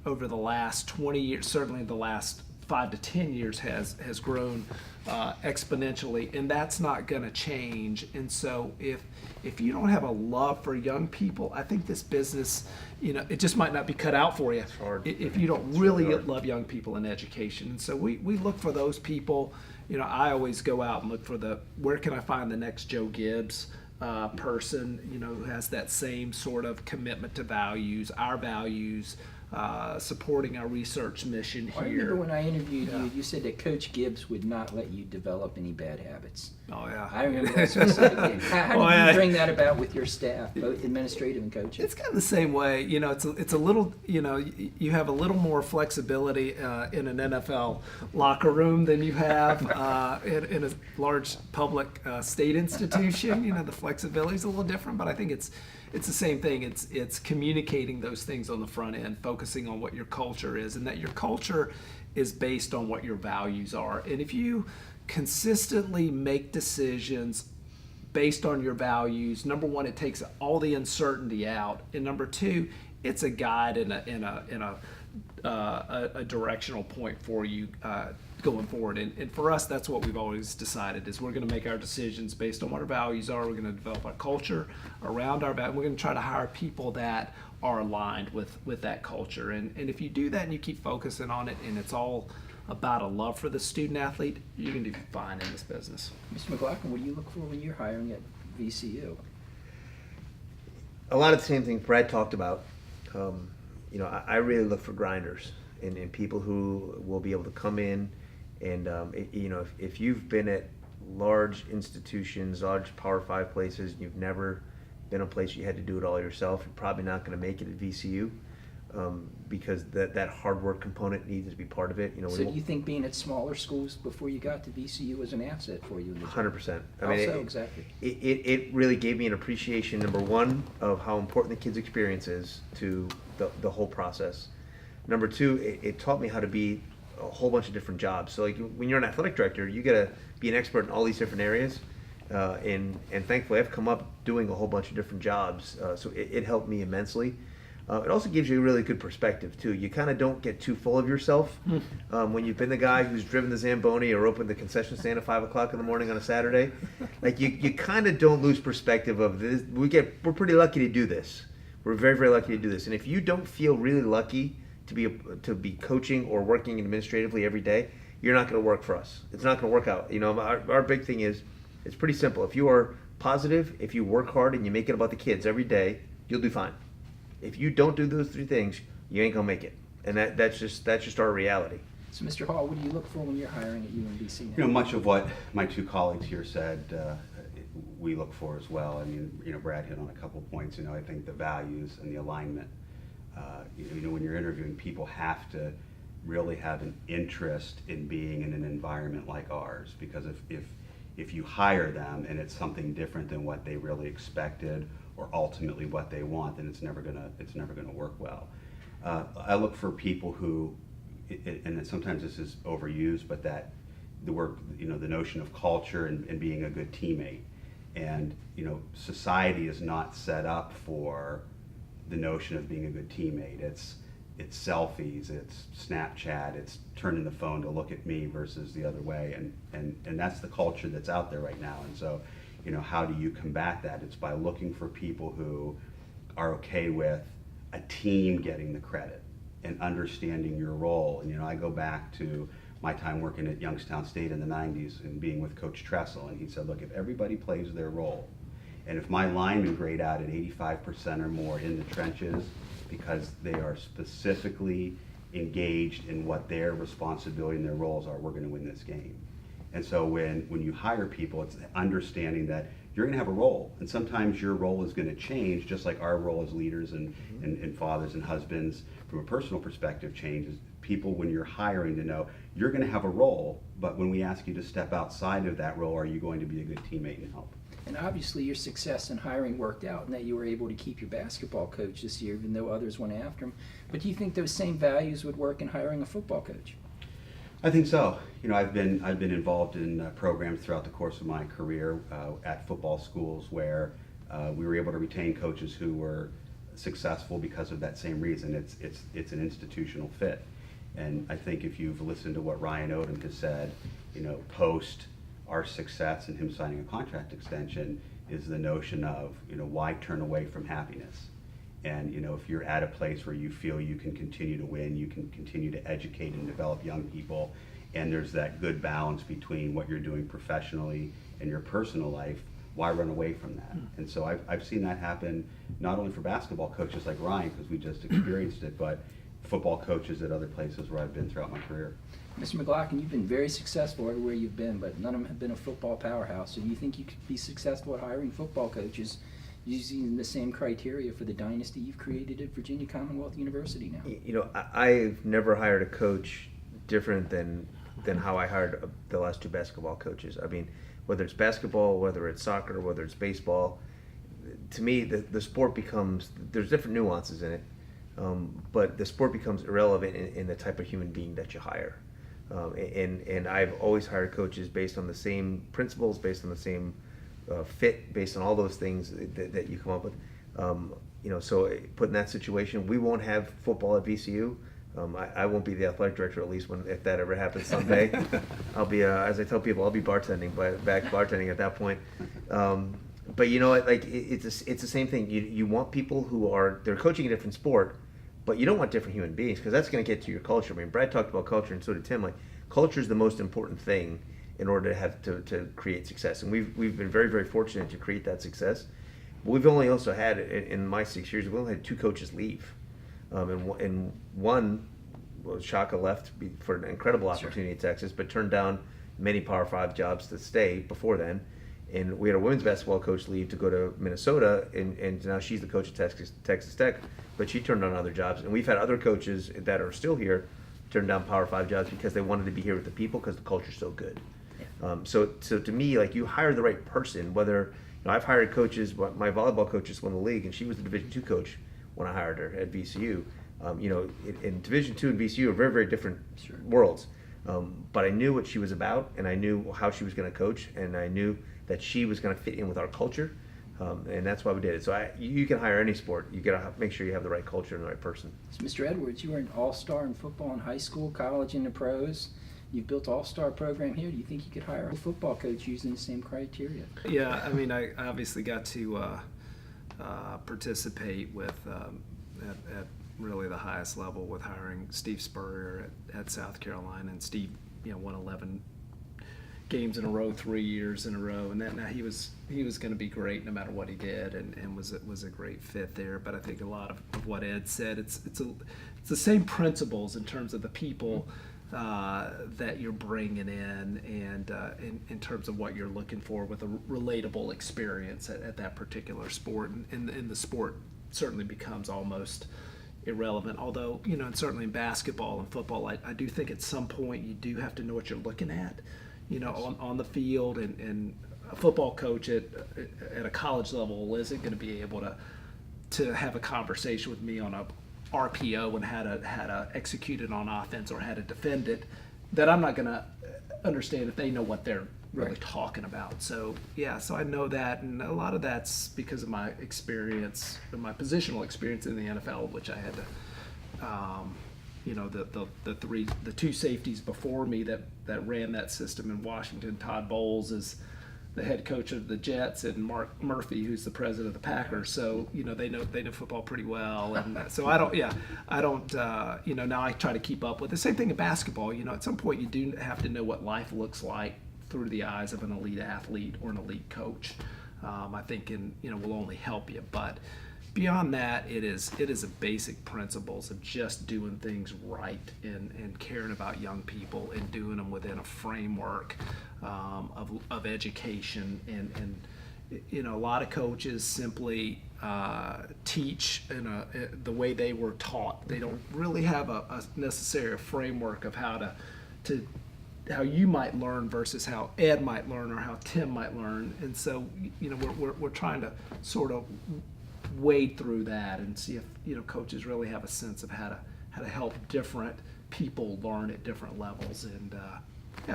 over the last 20 years, certainly the last 5 to 10 years, has grown exponentially, and that's not going to change. And so if you don't have a love for young people, I think this business, it just might not be cut out for you if you don't really love young people in education. And so we look for those people. I always go out and look for where can I find the next Joe Gibbs person, who has that same sort of commitment to values, our values, supporting our research mission
I
here.
remember when I interviewed
Yeah.
you said that Coach Gibbs would not let you develop any bad habits.
Oh yeah,
I remember that specifically. How
Oh,
did
yeah.
you bring that about with your staff, both administrative and coaching?
It's kind of the same way. You know, it's a little, you know, you have a little more flexibility in an NFL locker room than you have in a large public state institution. You know, the flexibility is a little different, but I think it's the same thing. It's communicating those things on the front end, focusing on what your culture is, and that your culture is based on what your values are. And if you consistently make decisions based on your values, number one, it takes all the uncertainty out, and number two, it's a guide and a directional point for you going forward. And for us, that's what we've always decided is we're going to make our decisions based on what our values are. We're going to develop our culture around our values. We're going to try to hire people that are aligned with that culture. And if you do that and you keep focusing on it, and it's all about a love for the student athlete, you're going to do fine in this business.
Mr. McLaughlin, what do you look for when you're hiring at VCU?
A lot of the same things Brad talked about. You know, I really look for grinders and people who will be able to come in and, you know, if you've been at large institutions, large Power 5 places, and you've never been a place you had to do it all yourself, you're probably not going to make it at VCU. Because that hard work component needs to be part of it. You know,
So do you think being at smaller schools before you got to VCU was an asset for you?
100%. I
How
mean,
so exactly?
It really gave me an appreciation, number one, of how important the kids' experience is to the whole process. Number two, it taught me how to be a whole bunch of different jobs. So like when you're an athletic director, you got to be an expert in all these different areas. And thankfully, I've come up doing a whole bunch of different jobs. So it helped me immensely. It also gives you a really good perspective too. You kind of don't get too full of yourself when you've been the guy who's driven the Zamboni or opened the concession stand at 5 o'clock in the morning on a Saturday. Like you kind of don't lose perspective of this. We're pretty lucky to do this. We're very, very lucky to do this. And if you don't feel really lucky to be coaching or working administratively every day, you're not going to work for us. It's not going to work out. You know, our big thing is it's pretty simple. If you are positive, if you work hard and you make it about the kids every day, you'll do fine. If you don't do those three things, you ain't gonna make it, and that's just our reality.
So, Mr. Hall, what do you look for when you're hiring at UMBC now?
You know, much of what my two colleagues here said, we look for as well. I mean, you know, Brad hit on a couple points. You know, I think the values and the alignment. You know, when you're interviewing, people have to really have an interest in being in an environment like ours, because if you hire them and it's something different than what they really expected or ultimately what they want, then it's never gonna work well. I look for people who, and sometimes this is overused, but that the work, you know, the notion of culture and being a good teammate. And you know, society is not set up for the notion of being a good teammate. It's selfies, it's Snapchat, it's turning the phone to look at me versus the other way, and that's the culture that's out there right now. And so, you know, how do you combat that? It's by looking for people who are okay with a team getting the credit and understanding your role. And you know, I go back to my time working at Youngstown State in the 90s and being with Coach Tressel, and he said, look, if everybody plays their role, and if my linemen grade out at 85% or more in the trenches because they are specifically engaged in what their responsibility and their roles are, we're going to win this game. And so when you hire people, it's understanding that you're going to have a role, and sometimes your role is going to change, just like our role as leaders and fathers and husbands from a personal perspective changes. People, when you're hiring, to know you're going to have a role, but when we ask you to step outside of that role, are you going to be a good teammate and help?
And obviously your success in hiring worked out and that you were able to keep your basketball coach this year, even though others went after him. But do you think those same values would work in hiring a football coach?
I think so. You know, I've been involved in programs throughout the course of my career at football schools where we were able to retain coaches who were successful because of that same reason. It's an institutional fit. And I think if you've listened to what Ryan Odom has said, you know, post our success and him signing a contract extension is the notion of, you know, why turn away from happiness? And, you know, if you're at a place where you feel you can continue to win, you can continue to educate and develop young people, and there's that good balance between what you're doing professionally and your personal life, why run away from that? And so I've seen that happen not only for basketball coaches like Ryan, because we just experienced it, but football coaches at other places where I've been throughout my career.
Mr. McLaughlin, you've been very successful everywhere you've been, but none of them have been a football powerhouse. So do you think you could be successful at hiring football coaches using the same criteria for the dynasty you've created at Virginia Commonwealth University now?
I've never hired a coach different than how I hired the last two basketball coaches. I mean, whether it's basketball, whether it's soccer, whether it's baseball, to me, the sport becomes, there's different nuances in it, but the sport becomes irrelevant in the type of human being that you hire. And I've always hired coaches based on the same principles, based on the same fit, based on all those things that you come up with. So put in that situation, we won't have football at VCU. I won't be the athletic director, at least if that ever happens someday. I'll be, as I tell people, I'll be bartending, back bartending at that point. But you know what, like it's the same thing. You want people they're coaching a different sport, but you don't want different human beings, because that's going to get to your culture. I mean, Brad talked about culture, and so did Tim. Like, culture is the most important thing in order to have to create success, and we've been very, very fortunate to create that success. But we've only also had, in my 6 years, we've only had 2 coaches leave, and one, Shaka left for an incredible opportunity at Texas, but turned down many Power 5 jobs to stay before then. And we had a women's basketball coach leave to go to Minnesota, and now she's the coach at Texas Tech, but she turned down other jobs. And we've had other coaches that are still here turn down Power 5 jobs because they wanted to be here with the people because the culture's so good. Yeah. So to me, like, you hire the right person. Whether, I've hired coaches. My volleyball coach just won the league, and she was the Division II coach when I hired her at VCU. In Division II and VCU are very, very different worlds. But I knew what she was about, and I knew how she was going to coach, and I knew that she was going to fit in with our culture, and that's why we did it. So you can hire any sport. You got to make sure you have the right culture and the right person.
So Mr. Edwards, you were an all-star in football in high school, college, and the pros. You've built an all-star program here. Do you think you could hire a football coach using the same criteria?
Yeah, I mean, I obviously got to participate with at really the highest level with hiring Steve Spurrier at South Carolina, and Steve, won 11 games in a row, 3 years in a row, and now he was going to be great no matter what he did, and was a great fit there. But I think a lot of what Ed said, it's the same principles in terms of the people that you're bringing in, and in terms of what you're looking for with a relatable experience at that particular sport, and the sport certainly becomes almost irrelevant. Although, and certainly in basketball and football, I do think at some point you do have to know what you're looking at, on the field, and a football coach at a college level isn't going to be able to have a conversation with me on a RPO and how to execute it on offense or how to defend it, that I'm not going to understand if they know what they're really talking about. So so I know that, and a lot of that's because of my experience, my positional experience in the NFL, which I had to, the two safeties before me that ran that system in Washington. Todd Bowles is the head coach of the Jets, and Mark Murphy, who's the president of the Packers. So they know football pretty well, and so I don't now I try to keep up with the same thing in basketball. At some point you do have to know what life looks like through the eyes of an elite athlete or an elite coach. I think will only help you, but beyond that, it is a basic principles of just doing things right and caring about young people and doing them within a framework of education, and a lot of coaches simply teach in the way they were taught. They don't really have a necessary framework of how you might learn versus how Ed might learn or how Tim might learn, and so we're trying to sort of wade through that and see if coaches really have a sense of how to help different people learn at different levels, and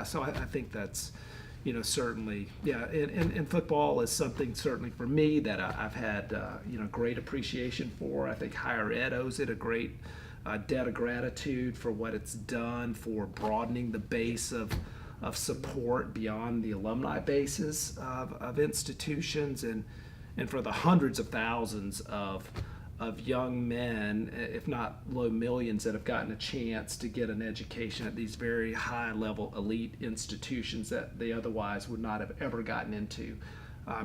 so I think that's certainly and football is something certainly for me that I've had great appreciation for. I think higher ed owes it a great debt of gratitude for what it's done for broadening the base of support beyond the alumni bases of institutions, and for the hundreds of thousands of young men, if not low millions, that have gotten a chance to get an education at these very high level elite institutions that they otherwise would not have ever gotten into.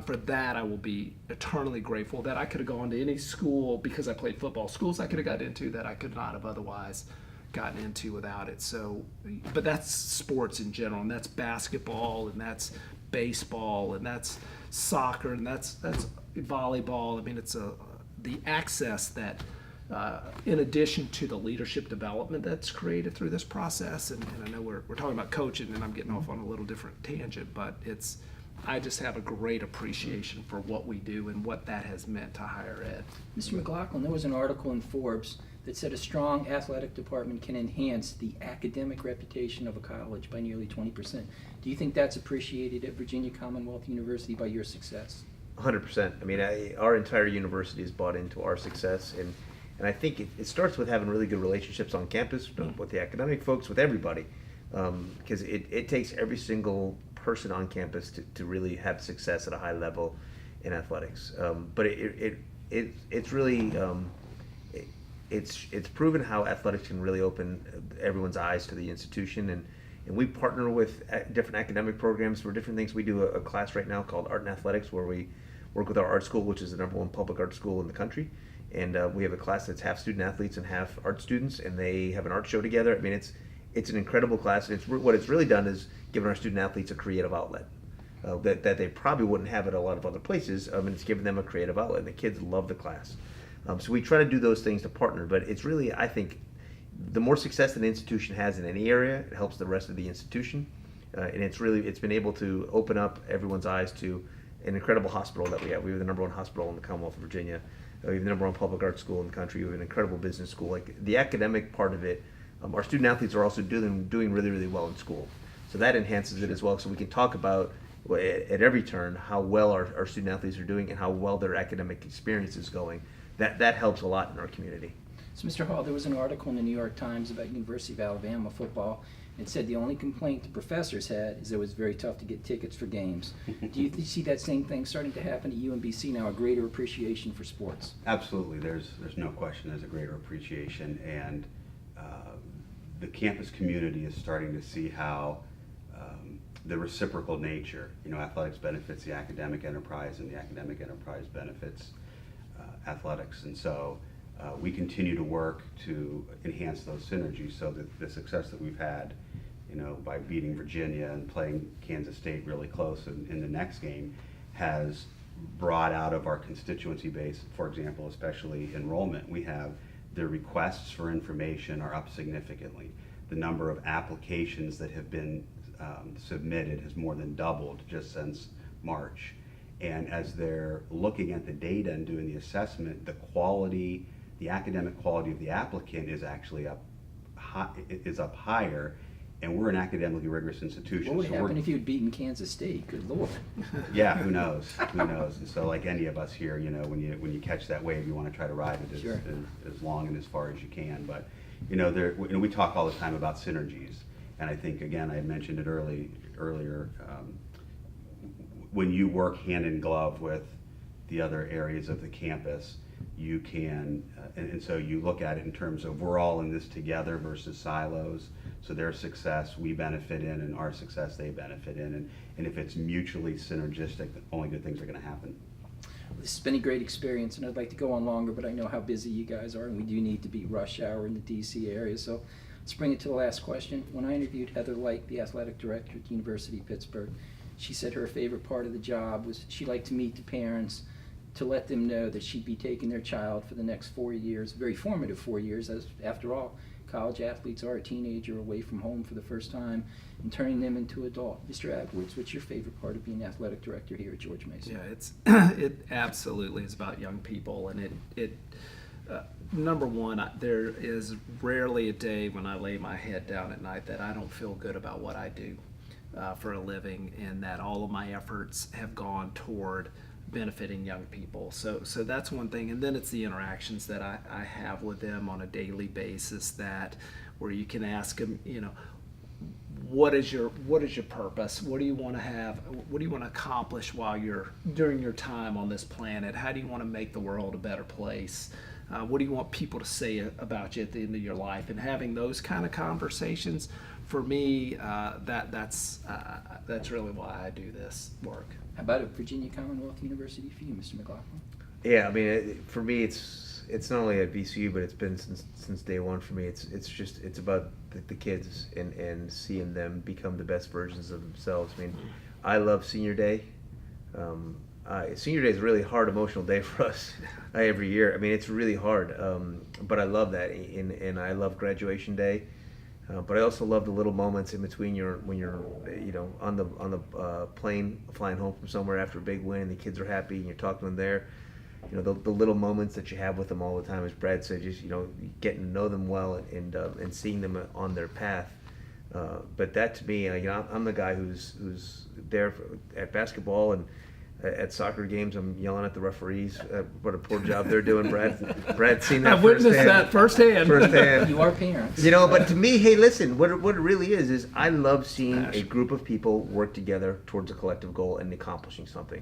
For that, I will be eternally grateful that I could have gone to any school because I played football. Schools I could have got into that I could not have otherwise gotten into without it. So, but that's sports in general, and that's basketball, and that's baseball, and that's soccer, and that's volleyball. I mean, it's the access that, in addition to the leadership development that's created through this process, and I know we're talking about coaching, and I'm getting off on a little different tangent, but I just have a great appreciation for what we do and what that has meant to higher ed.
Mr. McLaughlin, there was an article in Forbes that said a strong athletic department can enhance the academic reputation of a college by nearly 20%. Do you think that's appreciated at Virginia Commonwealth University by your success?
100%. I mean, our entire university is bought into our success, and I think it starts with having really good relationships on campus with the academic folks, with everybody, because it takes every single person on campus to really have success at a high level in athletics. But it's really it's proven how athletics can really open everyone's eyes to the institution, and we partner with different academic programs for different things. We do a class right now called Art and Athletics, where we work with our art school, which is the #1 public art school in the country. And we have a class that's half student athletes and half art students, and they have an art show together. I mean, it's an incredible class. And what it's really done is given our student athletes a creative outlet that they probably wouldn't have at a lot of other places, and it's given them a creative outlet. And the kids love the class. So we try to do those things to partner, but it's really, I think, the more success an institution has in any area, it helps the rest of the institution. And it's been able to open up everyone's eyes to an incredible hospital that we have. We have the #1 hospital in the Commonwealth of Virginia. We have the #1 public art school in the country. We have an incredible business school. Like the academic part of it, our student athletes are also doing really, really well in school. So that enhances it as well. So we can talk about at every turn how well our student athletes are doing and how well their academic experience is going. That helps a lot in our community.
So, Mr. Hall, there was an article in the New York Times about University of Alabama football. It said the only complaint the professors had is it was very tough to get tickets for games. Do you see that same thing starting to happen at UMBC now, a greater appreciation for sports?
Absolutely. There's no question there's a greater appreciation, and the campus community is starting to see how the reciprocal nature, athletics benefits the academic enterprise, and the academic enterprise benefits athletics. And so we continue to work to enhance those synergies so that the success that we've had, by beating Virginia and playing Kansas State really close in the next game, has brought out of our constituency base, for example, especially enrollment. We have the requests for information are up significantly. The number of applications that have been submitted has more than doubled just since March. And as they're looking at the data and doing the assessment, the academic quality of the applicant is actually up higher, and we're an academically rigorous institution.
What would happen if you had beaten Kansas State? Good Lord.
Yeah, who knows? And so, like any of us here, when you catch that wave, you want to try to ride it
Sure.
as long and as far as you can. But we talk all the time about synergies, and I think, again, I had mentioned it earlier. When you work hand in glove with the other areas of the campus, you can, and so you look at it in terms of we're all in this together versus silos. So their success we benefit in, and our success they benefit in. And if it's mutually synergistic, only good things are going to happen.
This has been a great experience, and I'd like to go on longer, but I know how busy you guys are, and we do need to beat rush hour in the D.C. area. So let's bring it to the last question. When I interviewed Heather Light, the athletic director at the University of Pittsburgh, she said her favorite part of the job was she liked to meet the parents to let them know that she'd be taking their child for the next 4 years, very formative 4 years, as after all, college athletes are a teenager away from home for the first time and turning them into adult. Mr. Edwards, what's your favorite part of being athletic director here at George Mason?
Yeah, it absolutely is about young people, and number one, there is rarely a day when I lay my head down at night that I don't feel good about what I do for a living, and that all of my efforts have gone toward benefiting young people. So that's one thing. And then it's the interactions that I have with them on a daily basis, where you can ask them, what is your purpose? What do you want to have? What do you want to accomplish during your time on this planet? How do you want to make the world a better place? What do you want people to say about you at the end of your life? And having those kind of conversations for me, that's really why I do this work.
How about at Virginia Commonwealth University for you, Mr. McLaughlin?
Yeah, I mean, for me, it's not only at VCU, but it's been since day one for me. It's about the kids and seeing them become the best versions of themselves. I mean, I love senior day. Senior day is a really hard, emotional day for us every year. I mean, it's really hard, but I love that, and I love graduation day. But I also love the little moments in between when you're on the plane flying home from somewhere after a big win, and the kids are happy, and you're talking to them there. The little moments that you have with them all the time, as Brad said, just getting to know them well and seeing them on their path. But that to me, I'm the guy who's there at basketball and at soccer games. I'm yelling at the referees. What a poor job they're doing, Brad. Brad's seen that.
I've witnessed that firsthand.
You are parents.
But to me, hey, listen, what it really is I love seeing a group of people work together towards a collective goal and accomplishing something.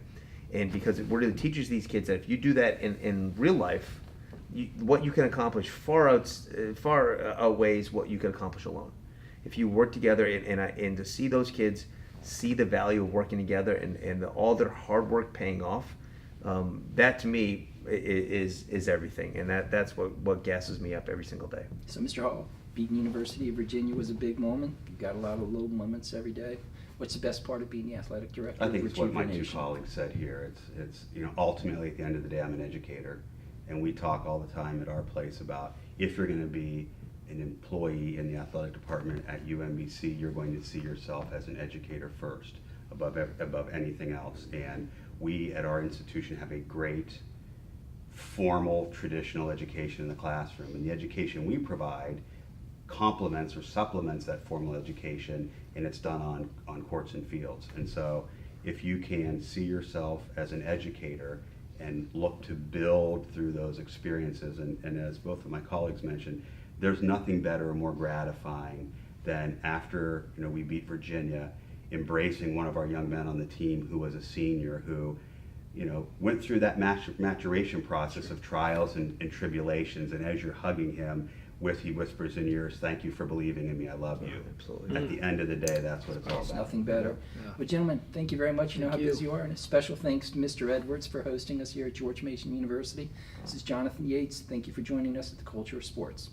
And because it really teaches these kids that if you do that in real life, what you can accomplish far outweighs what you can accomplish alone. If you work together and to see those kids see the value of working together and all their hard work paying off, that to me is everything. And that's what gasses me up every single day.
So, Mr. Hall, beating University of Virginia was a big moment. You got a lot of little moments every day. What's the best part of being the athletic director?
I think it's what my two
Rejuvenation.
colleagues said here. It's ultimately at the end of the day, I'm an educator, and we talk all the time at our place about if you're going to be an employee in the athletic department at UMBC, you're going to see yourself as an educator first, above anything else. And we at our institution have a great formal traditional education in the classroom, and the education we provide complements or supplements that formal education, and it's done on courts and fields. And so if you can see yourself as an educator and look to build through those experiences, and as both of my colleagues mentioned, there's nothing better or more gratifying than after we beat Virginia, embracing one of our young men on the team who was a senior who went through that maturation process of trials and tribulations, and as you're hugging him, he whispers in your ears, "Thank you for believing in me. I love you."
Absolutely.
At the end of the day, that's what it's all
There's
about.
nothing better.
Yeah.
Well, gentlemen, thank you very much. You know how
Thank you.
busy you are. And a special thanks to Mr. Edwards for hosting us here at George Mason University. This is Jonathan Yates. Thank you for joining us at the Culture of Sports.